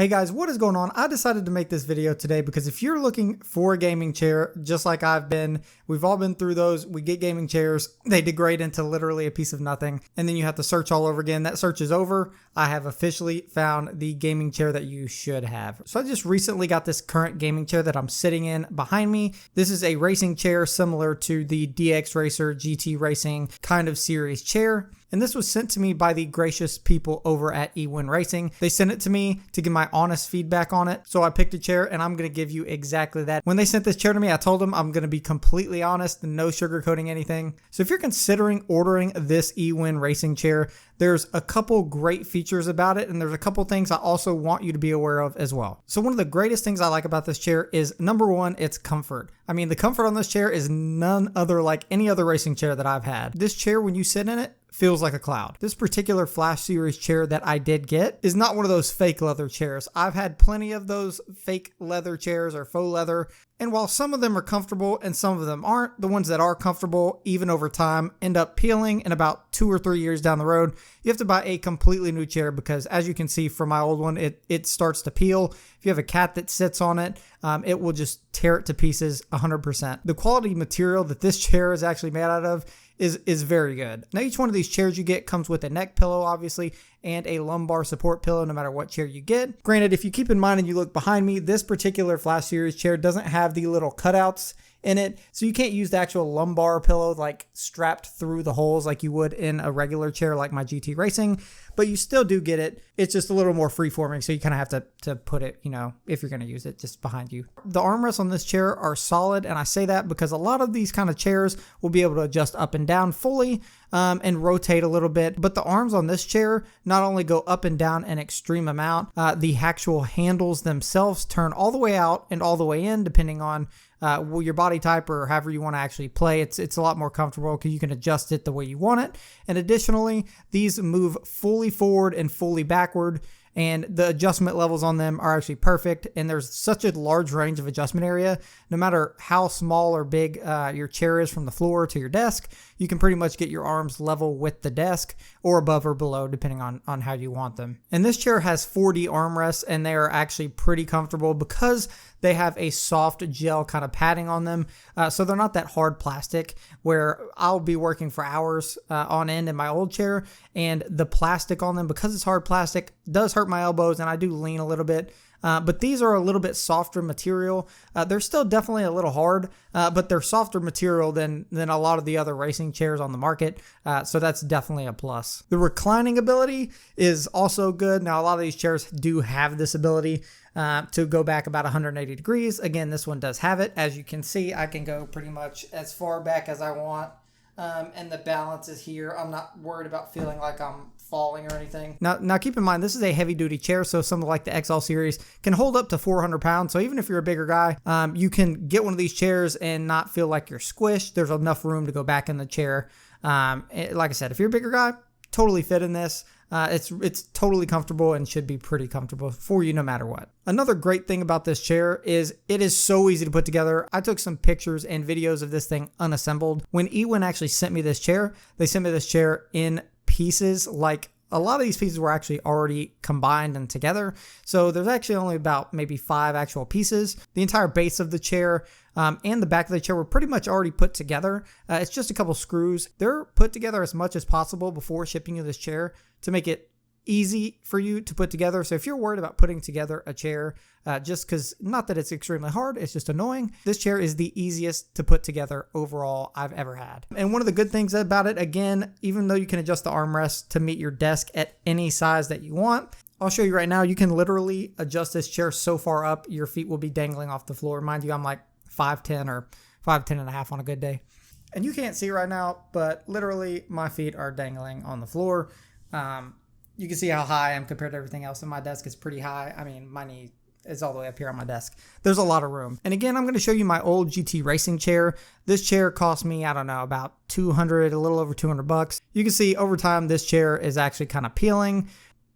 Hey guys, what is going on? I decided to make this video today because if you're looking for a gaming chair, just like I've been, we've all been through those. We get gaming chairs, they degrade into literally a piece of nothing, and then you have to search all over again. That search is over. I have officially found the gaming chair that you should have. So I just recently got this current gaming chair that I'm sitting in behind me. This is a racing chair similar to the DX Racer GT Racing kind of series chair. And this was sent to me by the gracious people over at Ewin Racing. They sent it to me to give my honest feedback on it. So I picked a chair and I'm going to give you exactly that. When they sent this chair to me, I told them I'm going to be completely honest and no sugarcoating anything. So if you're considering ordering this Ewin Racing chair, there's a couple great features about it, and there's a couple things I also want you to be aware of as well. So one of the greatest things I like about this chair is, number one, its comfort. I mean, the comfort on this chair is none other like any other racing chair that I've had. This chair, when you sit in it, feels like a cloud. This particular Flash Series chair that I did get is not one of those fake leather chairs. I've had plenty of those fake leather chairs or faux leather, and while some of them are comfortable and some of them aren't, the ones that are comfortable, even over time, end up peeling, and about 2 or 3 years down the road, you have to buy a completely new chair because, as you can see from my old one, it starts to peel. If you have a cat that sits on it, it will just tear it to pieces 100%. The quality material that this chair is actually made out of is very good. Now, each one of these chairs you get comes with a neck pillow, obviously, and a lumbar support pillow no matter what chair you get. Granted, if you keep in mind and you look behind me, this particular Flash Series chair doesn't have the little cutouts in it, so you can't use the actual lumbar pillow like strapped through the holes like you would in a regular chair like my GT Racing, but you still do get it. It's just a little more free-forming, so you kind of have to put it, you know, if you're going to use it, just behind you. The armrests on this chair are solid, and I say that because a lot of these kind of chairs will be able to adjust up and down fully and rotate a little bit, but the arms on this chair not only go up and down an extreme amount, the actual handles themselves turn all the way out and all the way in, depending on your body type or however you want to actually play. It's a lot more comfortable because you can adjust it the way you want it. And additionally, these move fully forward and fully backward, and the adjustment levels on them are actually perfect. And there's such a large range of adjustment area. No matter how small or big your chair is from the floor to your desk, you can pretty much get your arms level with the desk or above or below, depending on how you want them. And this chair has 4D armrests, and they are actually pretty comfortable because they have a soft gel kind of padding on them. So they're not that hard plastic where I'll be working for hours on end in my old chair, and the plastic on them, because it's hard plastic, does hurt my elbows and I do lean a little bit. But these are a little bit softer material. They're still definitely a little hard, but they're softer material than a lot of the other racing chairs on the market. So that's definitely a plus. The reclining ability is also good. Now, a lot of these chairs do have this ability to go back about 180 degrees. Again, this one does have it. As you can see, I can go pretty much as far back as I want. And the balance is here. I'm not worried about feeling like I'm falling or anything. Now keep in mind, this is a heavy duty chair, so something like the XL series can hold up to 400 pounds. So even if you're a bigger guy, you can get one of these chairs and not feel like you're squished. There's enough room to go back in the chair. Like I said, if you're a bigger guy, totally fit in this. It's totally comfortable and should be pretty comfortable for you no matter what. Another great thing about this chair is it is so easy to put together. I took some pictures and videos of this thing unassembled. When Ewin actually sent me this chair, they sent me this chair in pieces. Like, a lot of these pieces were actually already combined and together. So there's actually only about maybe 5 actual pieces. The entire base of the chair and the back of the chair were pretty much already put together. It's just a couple screws. They're put together as much as possible before shipping you this chair to make it easy for you to put together. So if you're worried about putting together a chair, just because, not that it's extremely hard, it's just annoying, this chair is the easiest to put together overall I've ever had. And one of the good things about it, again, even though you can adjust the armrest to meet your desk at any size that you want, I'll show you right now, you can literally adjust this chair so far up, your feet will be dangling off the floor. Mind you, I'm like 5'10" or 5'10 and a half on a good day. And you can't see right now, but literally my feet are dangling on the floor. You can see how high I am compared to everything else, and my desk is pretty high. I mean, my knee is all the way up here on my desk. There's a lot of room. And again, I'm going to show you my old GT Racing chair. This chair cost me, I don't know, about $200, a little over $200. You can see over time, this chair is actually kind of peeling.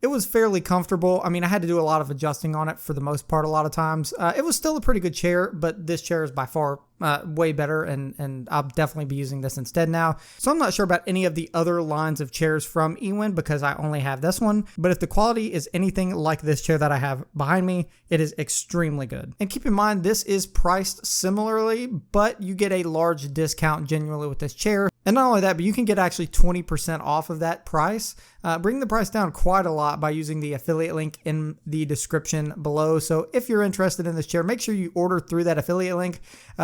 It was fairly comfortable. I mean, I had to do a lot of adjusting on it for the most part a lot of times. It was still a pretty good chair, but this chair is by far way better, and I'll definitely be using this instead now. So I'm not sure about any of the other lines of chairs from Ewin because I only have this one, but if the quality is anything like this chair that I have behind me, it is extremely good. And keep in mind, this is priced similarly, but you get a large discount genuinely with this chair. And not only that, but you can get actually 20% off of that price. Bring the price down quite a lot by using the affiliate link in the description below. So if you're interested in this chair, make sure you order through that affiliate link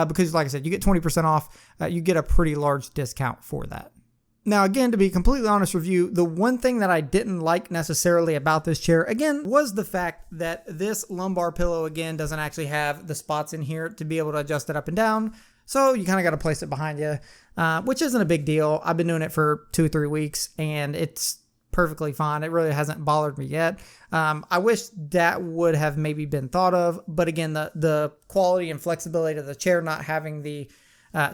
because like I said, you get 20% off. You get a pretty large discount for that. Now, again, to be completely honest with you, the one thing that I didn't like necessarily about this chair, again, was the fact that this lumbar pillow, again, doesn't actually have the spots in here to be able to adjust it up and down. So you kind of got to place it behind you, which isn't a big deal. I've been doing it for 2-3 weeks and it's perfectly fine. It really hasn't bothered me yet. I wish that would have maybe been thought of, but again, the quality and flexibility of the chair, not having the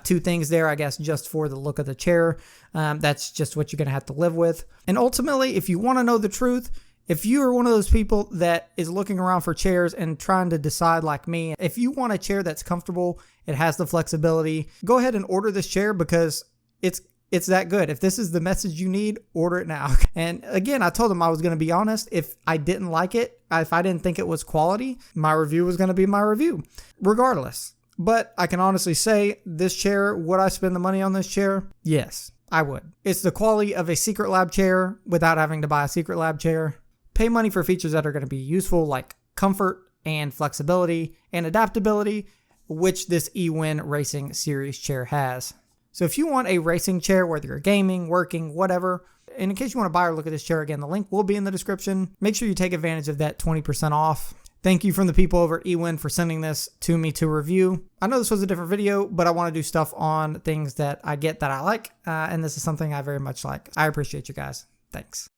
two things there, I guess, just for the look of the chair, that's just what you're going to have to live with. And ultimately, if you want to know the truth, if you are one of those people that is looking around for chairs and trying to decide like me, if you want a chair that's comfortable, it has the flexibility, go ahead and order this chair because it's that good. If this is the message you need, order it now. And again, I told them I was going to be honest. If I didn't like it, if I didn't think it was quality, my review was going to be my review, regardless. But I can honestly say this chair, would I spend the money on this chair? Yes, I would. It's the quality of a Secret Lab chair without having to buy a Secret Lab chair. Pay money for features that are going to be useful like comfort and flexibility and adaptability, which this Ewin Racing series chair has. So if you want a racing chair, whether you're gaming, working, whatever, and in case you want to buy or look at this chair, again, the link will be in the description. Make sure you take advantage of that 20% off. Thank you from the people over at Ewin for sending this to me to review. I know this was a different video, but I want to do stuff on things that I get that I like, and this is something I very much like. I appreciate you guys. Thanks.